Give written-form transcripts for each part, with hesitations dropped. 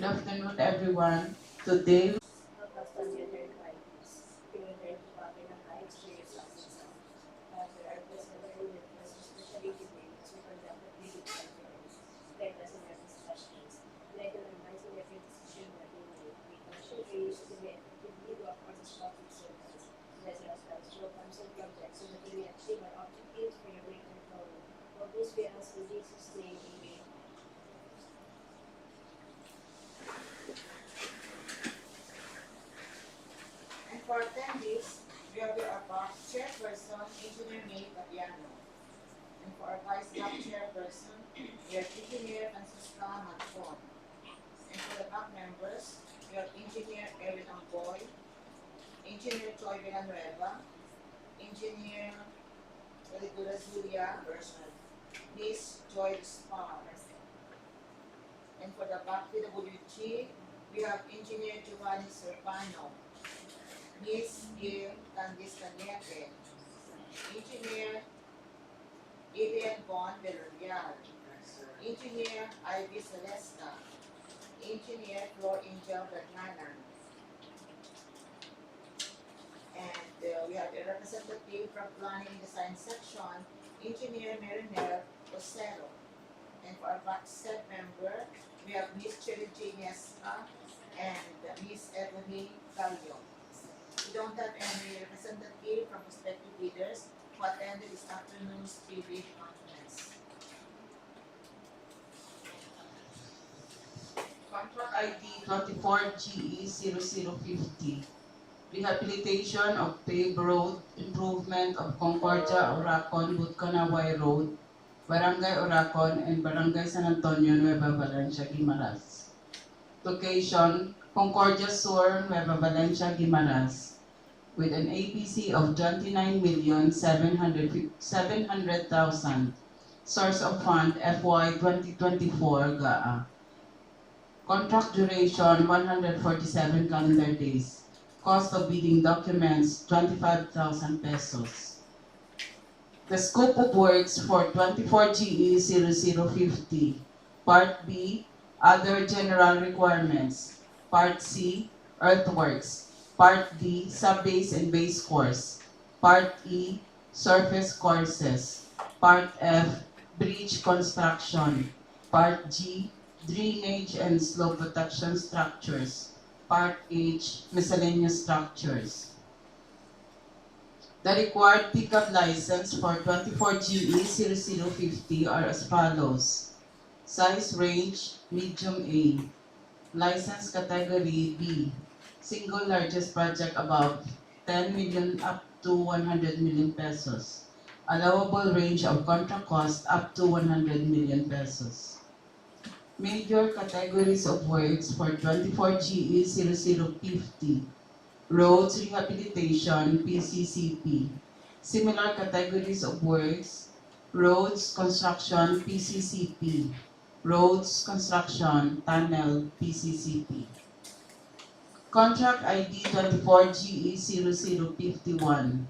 Good afternoon, everyone. Today, And for attendees, we have our chairperson, Engineer May Papiano. And for our vice chairperson, we have Engineer Francisca Magpon. And for the back members, we have Engineer Erin Amboy, Engineer Choi Villanueva, Engineer Eligura Zulia, Miss Joy Spar. And for the back DPWH, we have Engineer Giovanni Serpano, Miss Gil Candice Cañete, Engineer Adrian Bon Villarreal, Engineer Ivy Celesta, Engineer Flor Angel Bernanan, and we have a representative from Planning and Design Section, Engineer Marinel Osero. And for our back set member, we have Miss Cherry Nesca and Miss Ebony Gallo. We don't have any representative from prospective leaders who attended this afternoon's PBH conference. Contract ID 24GE0050. Rehabilitation of paved road, improvement of Concordia, Oracon, Butkanaway Road, Barangay Oracon, and Barangay San Antonio, Nueva Valencia, Guimaras. Location, Concordia Sur, Nueva Valencia, Guimaras, with an APC of 29,700,000. Source of fund, FY 2024 GAA. Contract duration, 147 calendar days. Cost of bidding documents, 25,000 pesos. The scope of works for 24GE0050. Part B, other general requirements. Part C, earthworks. Part D, sub-base and base course. Part E, surface courses. Part F, bridge construction. Part G, drainage and slope protection structures. Part H, miscellaneous structures. The required pickup license for 24GE0050 are as follows. Size range, medium A. License category B. Single largest project above 10 million up to 100 million pesos. Allowable range of contract cost up to 100 million pesos. Major categories of works for 24GE0050. Roads Rehabilitation, PCCP. Similar categories of works. Roads Construction, PCCP. Roads Construction, Tunnel, PCCP. Contract ID 24GE0051.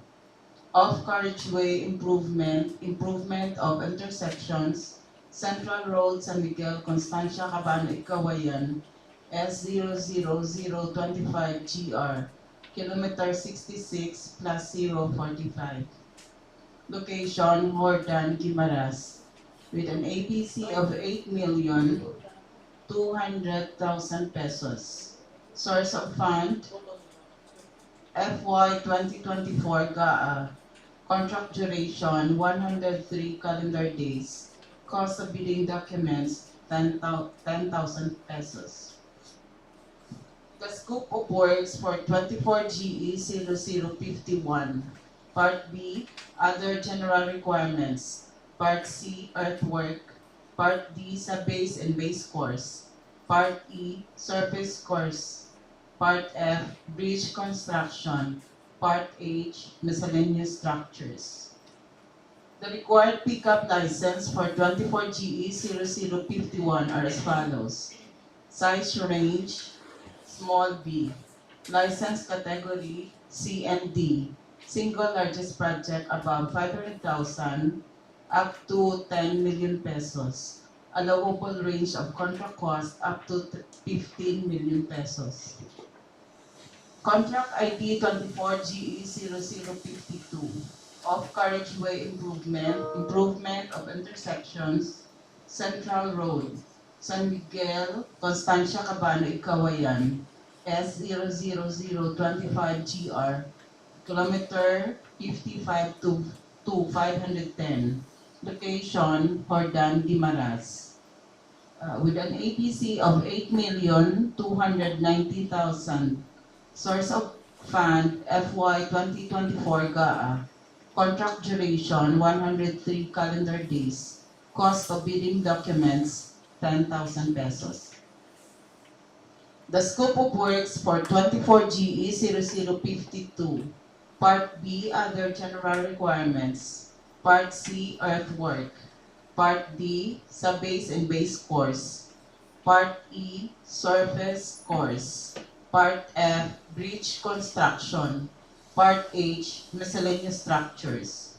Off-carriageway improvement of intersections, Central Road San Miguel, Constancia, Cabana, Ikawayan, S00025GR, kilometer 66 plus 045. Location, Hordan, Guimaras, with an APC of 8,200,000 pesos. Source of fund, FY 2024 GAA. Contract duration, 103 calendar days. Cost of bidding documents, 10,000 pesos. The scope of works for 24GE0051. Part B, other general requirements. Part C, earthwork. Part D, sub-base and base course. Part E, surface course. Part F, bridge construction. Part H, miscellaneous structures. The required pickup license for 24GE0051 are as follows. Size range, small b. License category, C and D. Single largest project above 500,000 up to 10 million pesos. allowable range of contract cost up to 15 million pesos. Contract ID 24GE0052 of carriageway improvement of intersections, Central Road, San Miguel, Constancia Cabano, Ikawayan, S00025GR, kilometer 55 to 510, location Hordan, Guimaras, with an APC of 8,290,000. Source of fund FY 2024 GAA. Contract duration 103 calendar days. Cost of bidding documents 10,000 pesos. The scope of works for 24GE0052. Part B, other general requirements. Part C, earthwork. Part D, sub-base and base course. Part E, surface course. Part F, bridge construction. Part H, miscellaneous structures.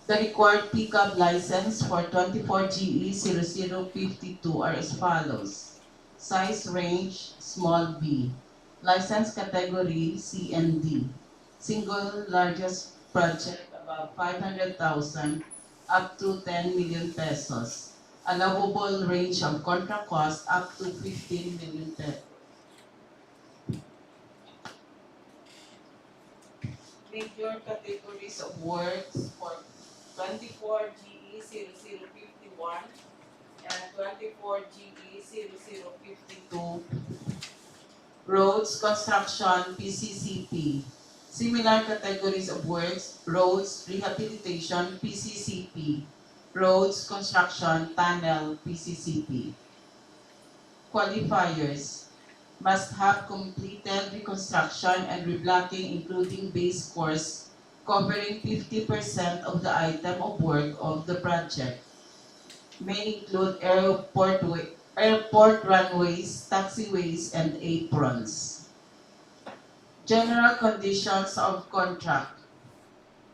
The required pickup license for 24GE0052 are as follows. Size range, small b. License category, C and D. Single largest project above 500,000 up to 10 million pesos. Allowable range of contract cost up to 15 million pesos. Major categories of works for 24GE0051 and 24GE0052. Roads construction, PCCP. Similar categories of works, roads rehabilitation, PCCP. Roads construction, tunnel, PCCP. Qualifiers must have completed reconstruction and reblocking including base course covering 50% of the item of work of the project. May include airport runways, taxiways, and aprons. General conditions of contract.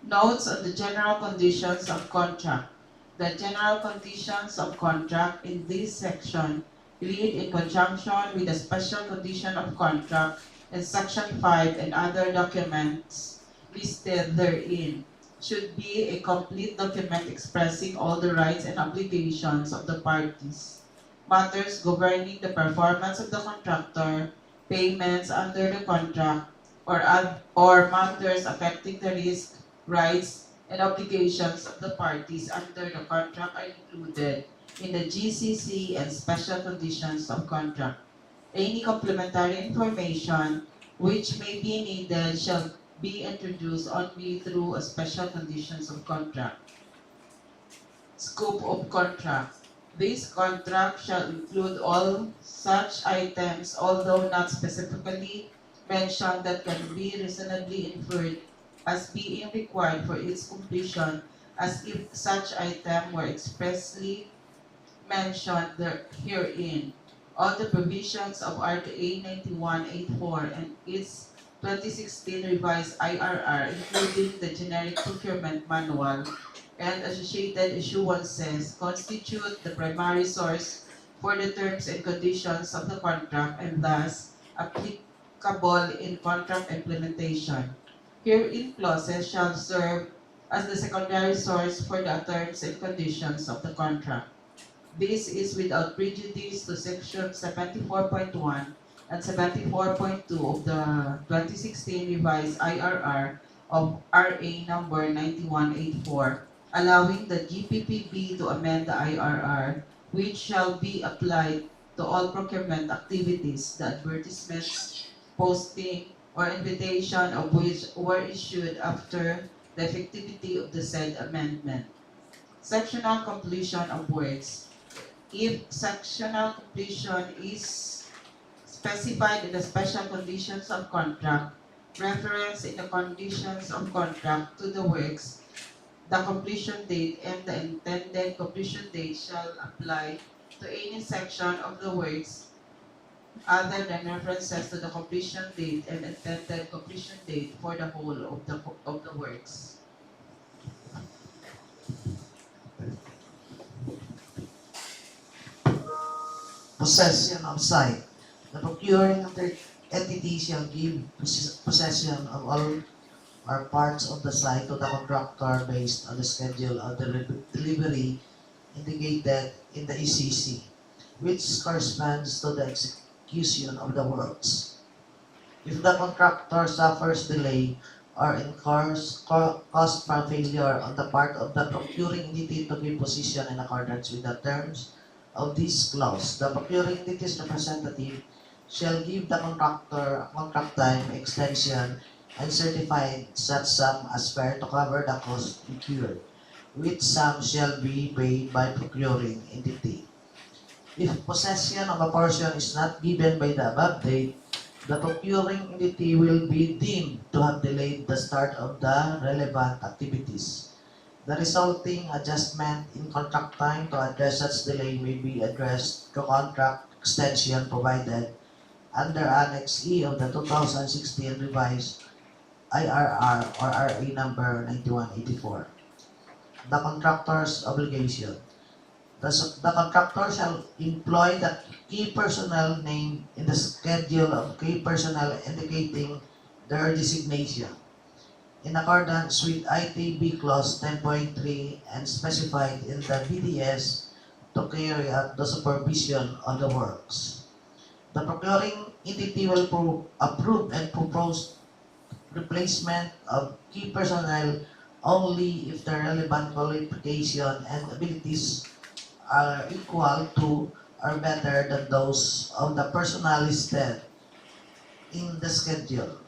Notes on the general conditions of contract. The general conditions of contract in this section read in conjunction with the special condition of contract in Section 5 and other documents listed therein. Should be a complete document expressing all the rights and obligations of the parties. Matters governing the performance of the contractor, payments under the contract, or matters affecting the risk, rights, and obligations of the parties under the contract are included in the GCC and special conditions of contract. Any complementary information which may be needed shall be introduced only through a special conditions of contract. Scope of contract. This contract shall include all such items, although not specifically mentioned, that can be reasonably inferred as being required for its completion, as if such item were expressly mentioned herein. All the provisions of RTA 9184 and its 2016 revised IRR, including the generic procurement manual and associated issuances, constitute the primary source for the terms and conditions of the contract and thus applicable in contract implementation. Herein clauses shall serve as the secondary source for the terms and conditions of the contract. This is without prejudice to Section 74.1 and 74.2 of the 2016 revised IRR of RA number 9184, allowing the GPPB to amend the IRR, which shall be applied to all procurement activities, the advertisements, posting, or invitation of which were issued after the effectivity of the said amendment. Sectional completion of works. If sectional completion is specified in the special conditions of contract, reference in the conditions of contract to the works, the completion date and the intended completion date shall apply to any section of the works other than references to the completion date and intended completion date for the whole of the works. possession of site. The procuring entity shall give possession of all or parts of the site to the contractor based on the schedule of the delivery indicated in the ECC, which corresponds to the execution of the works. If the contractor suffers delay or incurs cost from failure on the part of the procuring entity to give position in accordance with the terms of this clause, the procuring entity's representative shall give the contractor a contract time extension and certify such sum as fair to cover the cost incurred, which sum shall be paid by procuring entity. If possession of a portion is not given by the above date, the procuring entity will be deemed to have delayed the start of the relevant activities. The resulting adjustment in contract time to address such delay may be addressed through contract extension provided under Annex E of the 2016 revised IRR or RA number 9184. The contractor's obligation. The contractor shall employ the key personnel named in the schedule of key personnel indicating their designation in accordance with ITB Clause 10.3 and specified in the BDS to carry out the supervision of the works. The procuring entity will approve and propose replacement of key personnel only if the relevant qualification and abilities are equal to or better than those of the personnel listed in the schedule.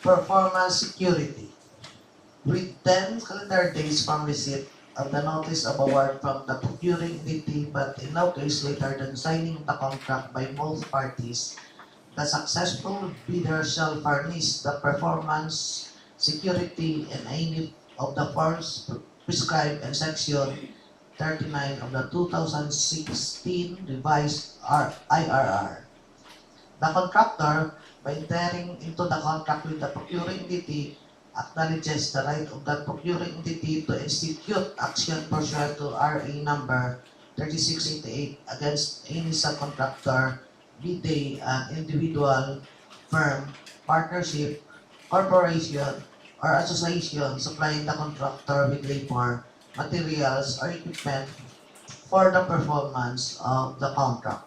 Performance security. With 10 calendar days from receipt of the notice of award from the procuring entity, but in no case later than signing the contract by both parties, the successful bidder shall furnish the performance security in any of the forms prescribed in Section 39 of the 2016 revised IRR. The contractor, by entering into the contract with the procuring entity, acknowledges the right of the procuring entity to institute action pursuant to RA number 3688 against any subcontractor, be they an individual, firm, partnership, corporation, or association supplying the contractor with labor, materials, or equipment for the performance of the contract.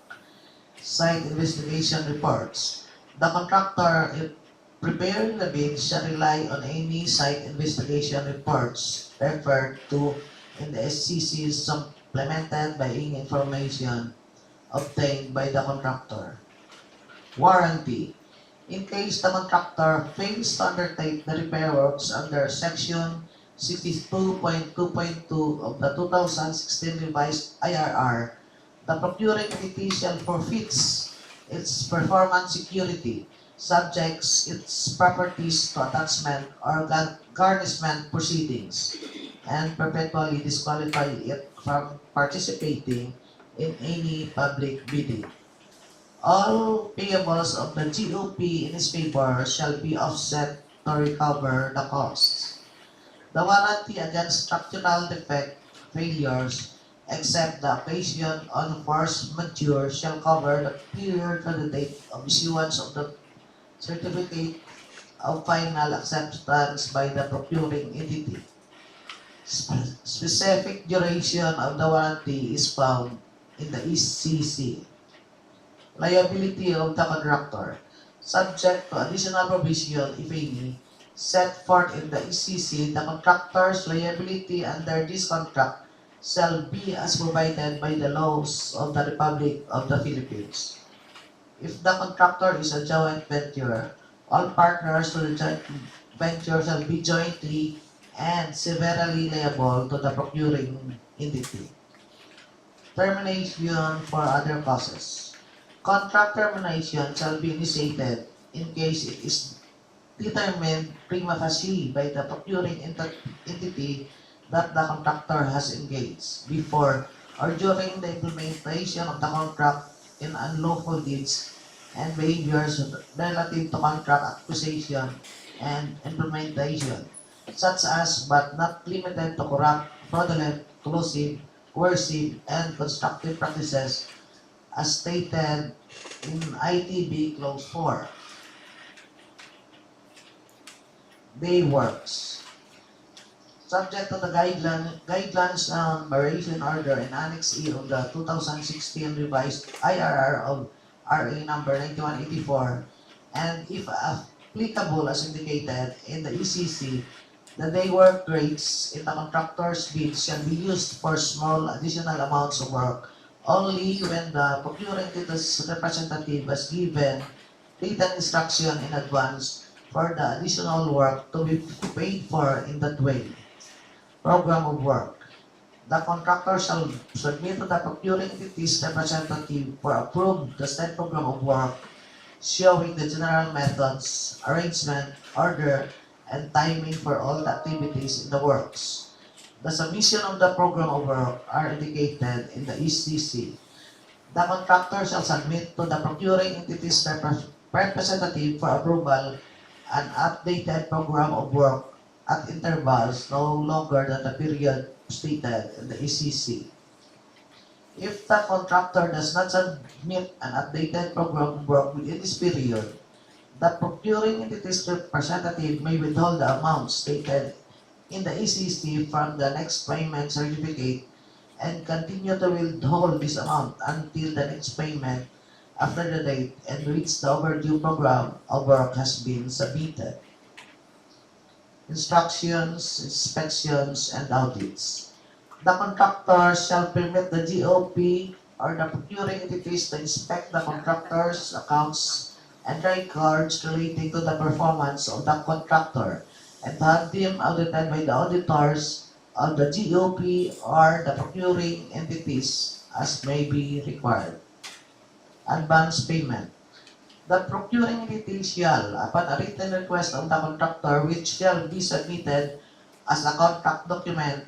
Site investigation reports. The contractor, in preparing the bid, shall rely on any site investigation reports referred to in the SCC supplemented by any information obtained by the contractor. Warranty. In case the contractor fails to undertake the repair works under Section 62.2.2 of the 2016 revised IRR, the procuring entity shall forfeits its performance security, subjects its properties to attachment or garnishment proceedings, and perpetually disqualify it from participating in any public bidding. All payables of the GOP in its favor shall be offset to recover the costs. The warranty against structural defect failures, except the occasion on force majeure, shall cover the period from the date of issuance of the certificate of final acceptance by the procuring entity. Specific duration of the warranty is found in the ECC. Liability of the contractor, subject to additional provision, if any, set forth in the ECC. The contractor's liability under this contract shall be as provided by the laws of the Republic of the Philippines. If the contractor is a joint venture, all partners to the joint venture shall be jointly and severally liable to the procuring entity. Termination for other causes. Contract termination shall be initiated in case it is determined prima facie by the procuring entity that the contractor has engaged before or during the implementation of the contract in unlawful deeds and behaviors relative to contract acquisition and implementation, such as but not limited to corrupt, fraudulent, collusive, coercive, and constructive practices as stated in ITB Clause 4. Day works. Subject to the guidelines on variation order in Annex E of the 2016 revised IRR of RA number 9184, and if applicable as indicated in the ECC, the day work rates in the contractor's bids shall be used for small additional amounts of work only when the procuring entity's representative has given written instruction in advance for the additional work to be paid for in that way. Program of work. The contractor shall submit to the procuring entity's representative for approved the said program of work showing the general methods, arrangement, order, and timing for all the activities in the works. The submission of the program of work are indicated in the ECC. The contractor shall submit to the procuring entity's representative for approval an updated program of work at intervals no longer than the period stated in the ECC. If the contractor does not submit an updated program of work within this period, the procuring entity's representative may withhold the amount stated in the ECC from the next payment certificate and continue to withhold this amount until the next payment after the date in which the overdue program of work has been submitted. Instructions, inspections, and audits. The contractor shall permit the GOP or the procuring entities to inspect the contractor's accounts and records relating to the performance of the contractor and to have them audited by the auditors of the GOP or the procuring entities as may be required. Advance payment. The procuring entity shall, upon a written request of the contractor which shall be submitted as a contract document,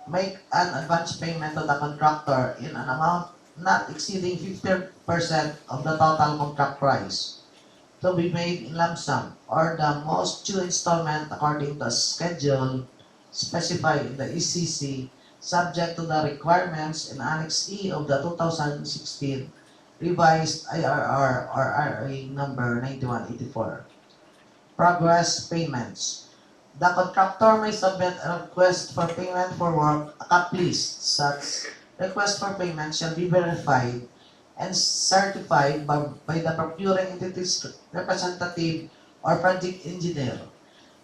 make an advance payment to the contractor in an amount not exceeding 50% of the total contract price, to be made in lump sum or the most due installment according to a schedule specified in the ECC, subject to the requirements in Annex E of the 2016 revised IRR or RA number 9184. Progress payments. The contractor may submit a request for payment for work accomplished. Such request for payment shall be verified and certified by the procuring entity's representative or project engineer,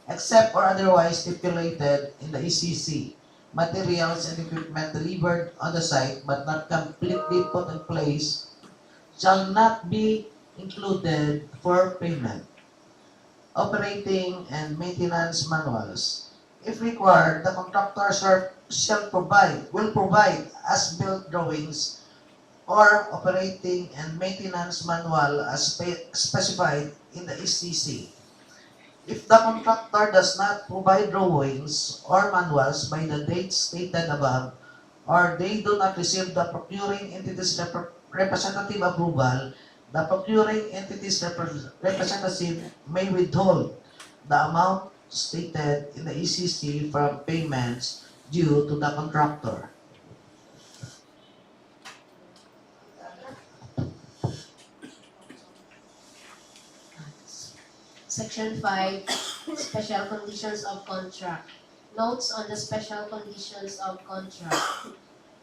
except or otherwise stipulated in the ECC. Materials and equipment delivered on the site but not completely put in place shall not be included for payment. Operating and maintenance manuals. If required, the contractor will provide as-built drawings or operating and maintenance manual as specified in the ECC. If the contractor does not provide drawings or manuals by the dates stated above, or they do not receive the procuring entity's representative approval, the procuring entity's representative may withhold the amount stated in the ECC from payments due to the contractor. Section 5, Special Conditions of Contract. Notes on the Special Conditions of Contract.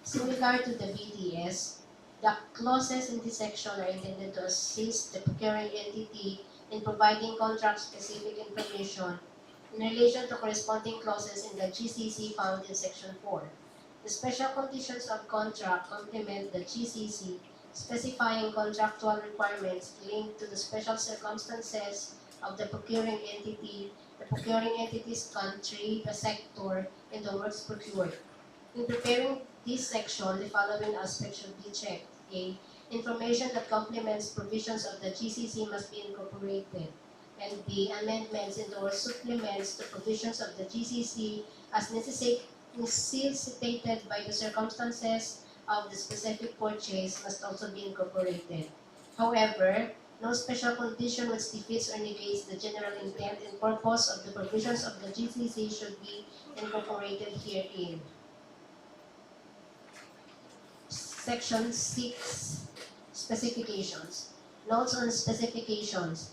Similar to the BTS, the clauses in this section are intended to assist the procuring entity in providing contract-specific information in relation to corresponding clauses in the GCC found in Section 4. The Special Conditions of Contract complement the GCC, specifying contractual requirements linked to the special circumstances of the procuring entity, the procuring entity's country, the sector, and the works procured. In preparing this section, the following aspects should be checked. A. Information that complements provisions of the GCC must be incorporated. And B. Amendments and or supplements to provisions of the GCC as necessitated by the circumstances of the specific purchase must also be incorporated. However, no special condition which defeats or negates the general intent and purpose of the provisions of the GCC should be incorporated herein. Section 6, Specifications. Notes on specifications.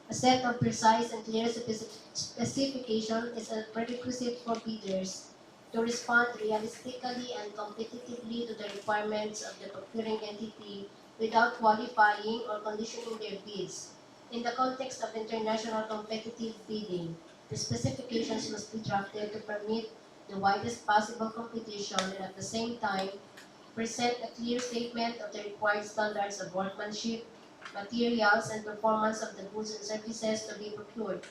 A set of precise and clear specifications is a prerequisite for bidders to respond realistically and competitively to the requirements of the procuring entity without qualifying or conditioning their bids. In the context of international competitive bidding, the specifications must be drafted to permit the widest possible competition and at the same time present a clear statement of the required standards of workmanship, materials, and performance of the goods and services to be procured.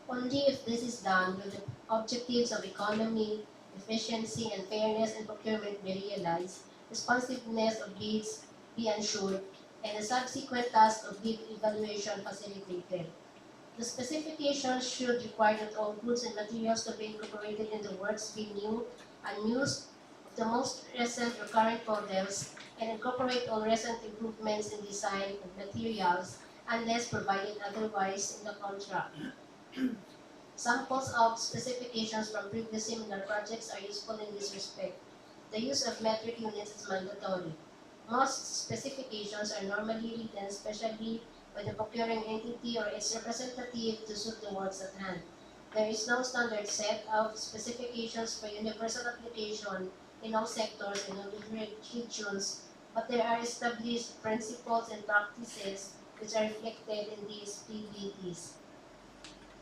Only if this is done will the objectives of economy, efficiency, and fairness in procurement be realized, responsiveness of bids be ensured, and the subsequent task of bid evaluation facilitated. The specifications should require that all goods and materials to be incorporated in the works be new, unused, of the most recent or current models, and incorporate all recent improvements in design and materials unless provided otherwise in the contract. Samples of specifications from previous similar projects are useful in this respect. The use of metric units is mandatory. Most specifications are normally written especially by the procuring entity or its representative to suit the works at hand. There is no standard set of specifications for universal application in all sectors and all regions, but there are established principles and practices which are reflected in these PBTs.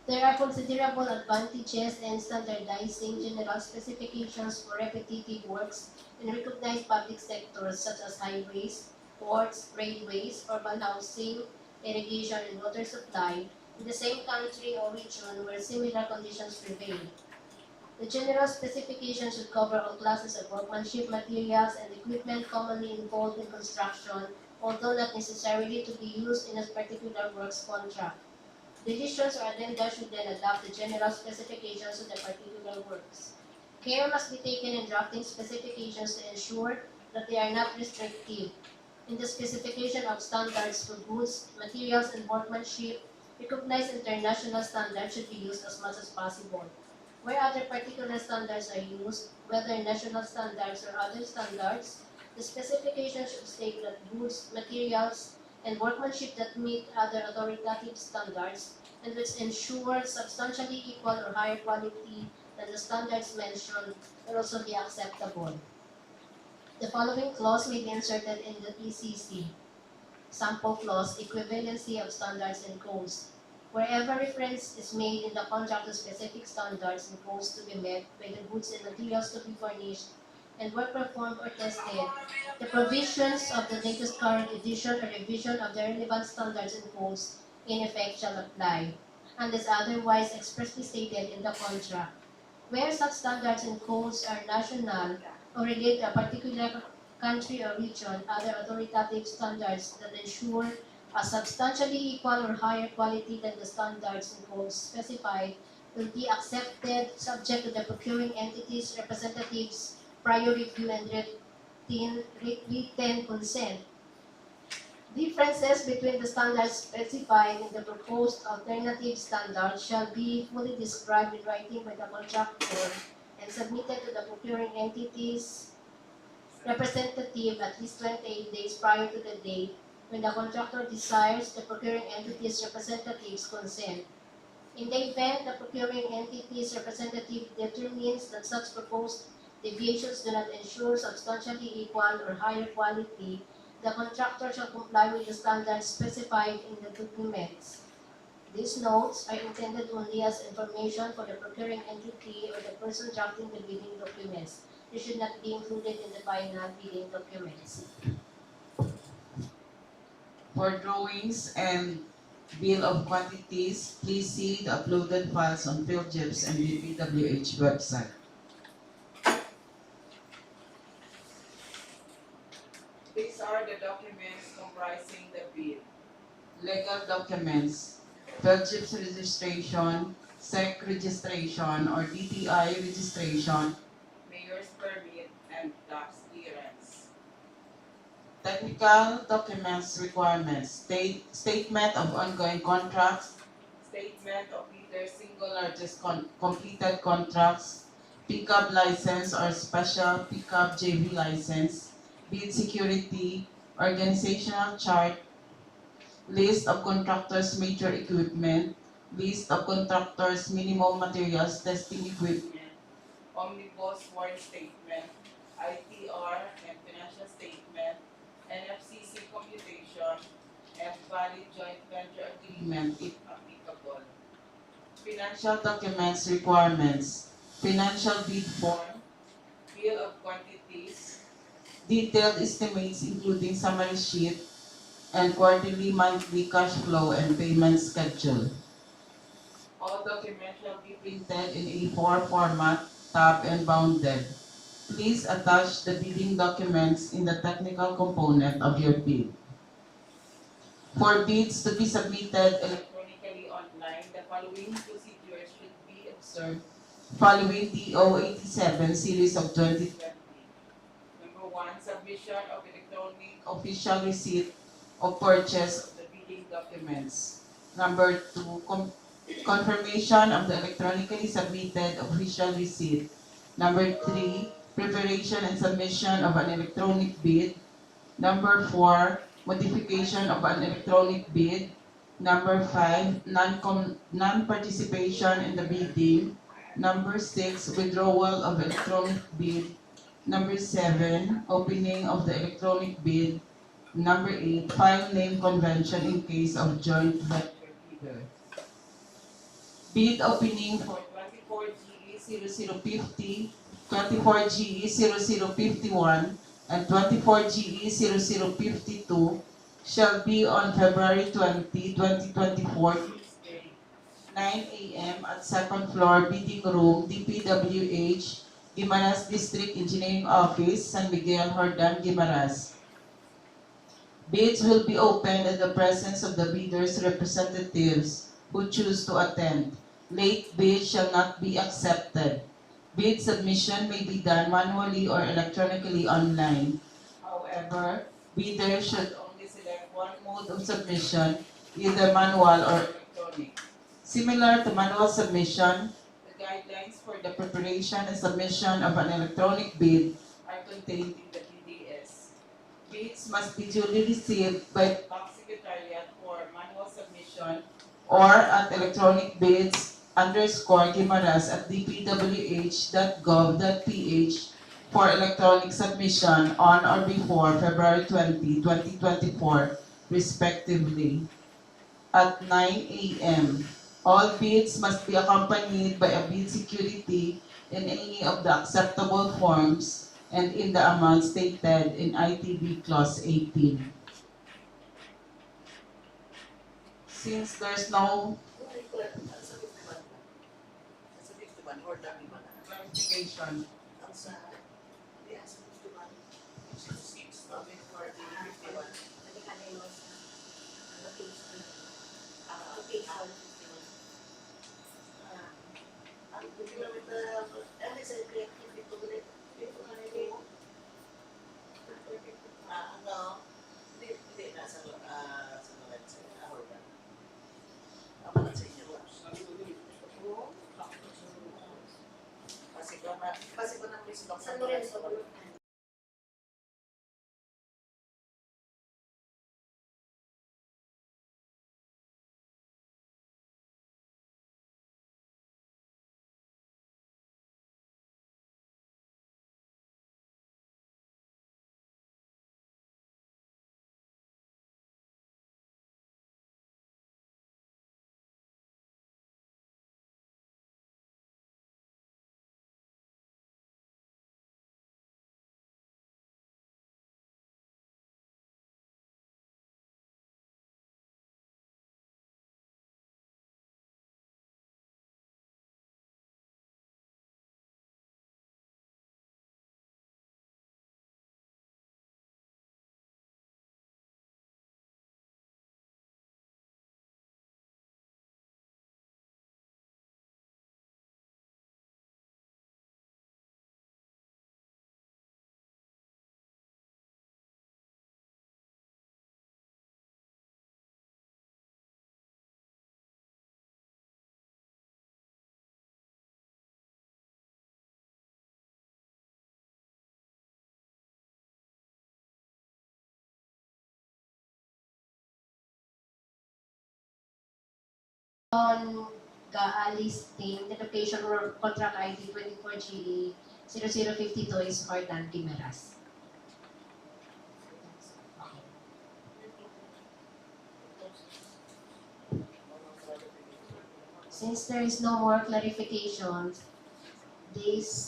There are considerable advantages in standardizing general specifications for repetitive works in recognized public sectors such as highways, ports, railways, urban housing, irrigation, and water supply in the same country or region where similar conditions prevail. The general specifications should cover all classes of workmanship, materials, and equipment commonly involved in construction, although not necessarily to be used in a particular works contract. The editions or addenda should then adopt the general specifications of the particular works. Care must be taken in drafting specifications to ensure that they are not restrictive. In the specification of standards for goods, materials, and workmanship, recognized international standards should be used as much as possible. Where other particular standards are used, whether national standards or other standards, the specification should state that goods, materials, and workmanship that meet other authoritative standards and which ensure substantially equal or higher quality than the standards mentioned will also be acceptable. The following clause may be inserted in the ECC. Sample clause, equivalency of standards and codes. Wherever reference is made in the contract to specific standards and codes to be met by the goods and materials to be furnished and work performed or tested, the provisions of the latest current edition or revision of the relevant standards and codes in effect shall apply, unless otherwise expressly stated in the contract. Where such standards and codes are national or relate to a particular country or region, other authoritative standards that ensure a substantially equal or higher quality than the standards and codes specified will be accepted subject to the procuring entity's representatives' prior review and written consent. Differences between the standards specified in the proposed alternative standard shall be fully described in writing by the contractor and submitted to the procuring entity's representative at least 28 days prior to the date when the contractor desires the procuring entity's representative's consent. In the event the procuring entity's representative determines that such proposed deviations do not ensure substantially equal or higher quality, the contractor shall comply with the standards specified in the documents. These notes are intended only as information for the procuring entity or the person drafting the bidding documents. They should not be included in the final bidding documents. For drawings and bill of quantities, please see the uploaded files on PhilGIPS and DPWH website. These are the documents comprising the bid. Legal documents, PhilGIPS registration, SEC registration or DTI registration, Mayor's permit, and tax clearance. technical documents requirements, statement of ongoing contracts, statement of either single or just completed contracts, pickup license or special pickup JV license, bid security, organizational chart, list of contractors' major equipment, list of contractors' minimum materials testing equipment, omnibus warrant statement, ITR and financial statement, NFCC computation, and valid joint venture agreement if applicable. Financial documents requirements, financial bid form, bill of quantities, detailed estimates including summary sheet, and quarterly monthly cash flow and payment schedule. All documents shall be printed in A4 format, tabbed and bounded. Please attach the bidding documents in the technical component of your bid. For bids to be submitted electronically online, the following procedures should be observed following DO 87 series of 2020. Number 1, submission of electronic official receipt of purchase of the bidding documents. Number 2, confirmation of the electronically submitted official receipt. Number 3, preparation and submission of an electronic bid. Number 4, modification of an electronic bid. Number 5, non-participation in the bidding. Number 6, withdrawal of electronic bid. Number 7, opening of the electronic bid. Number 8, file name convention in case of joint venture bidder. Bid opening for 24 GE 0050, 24 GE 0051, and 24 GE 0052 shall be on February 20, 2024, Tuesday, 9 a.m. at second floor bidding room, DPWH Guimaras District Engineering Office, San Miguel, Hordan, Guimaras. Bids will be opened in the presence of the bidders' representatives who choose to attend. Late bids shall not be accepted. Bid submission may be done manually or electronically online. However, bidders should only select one mode of submission, either manual or electronic. Similar to manual submission, the guidelines for the preparation and submission of an electronic bid are contained in the PDS. Bids must be duly received by the Bank Secretariat for manual submission or at electronic bids _Guimaras at dpwh.gov.ph for electronic submission on or before February 20, 2024, respectively, at 9 a.m. All bids must be accompanied by a bid security in any of the acceptable forms and in the amount stated in ITB Clause 18. Since there's no clarification, San Lorenzo. On listing, the location or contract ID 24GA 0052 is for Dan Guimaras. Since there is no more clarifications, this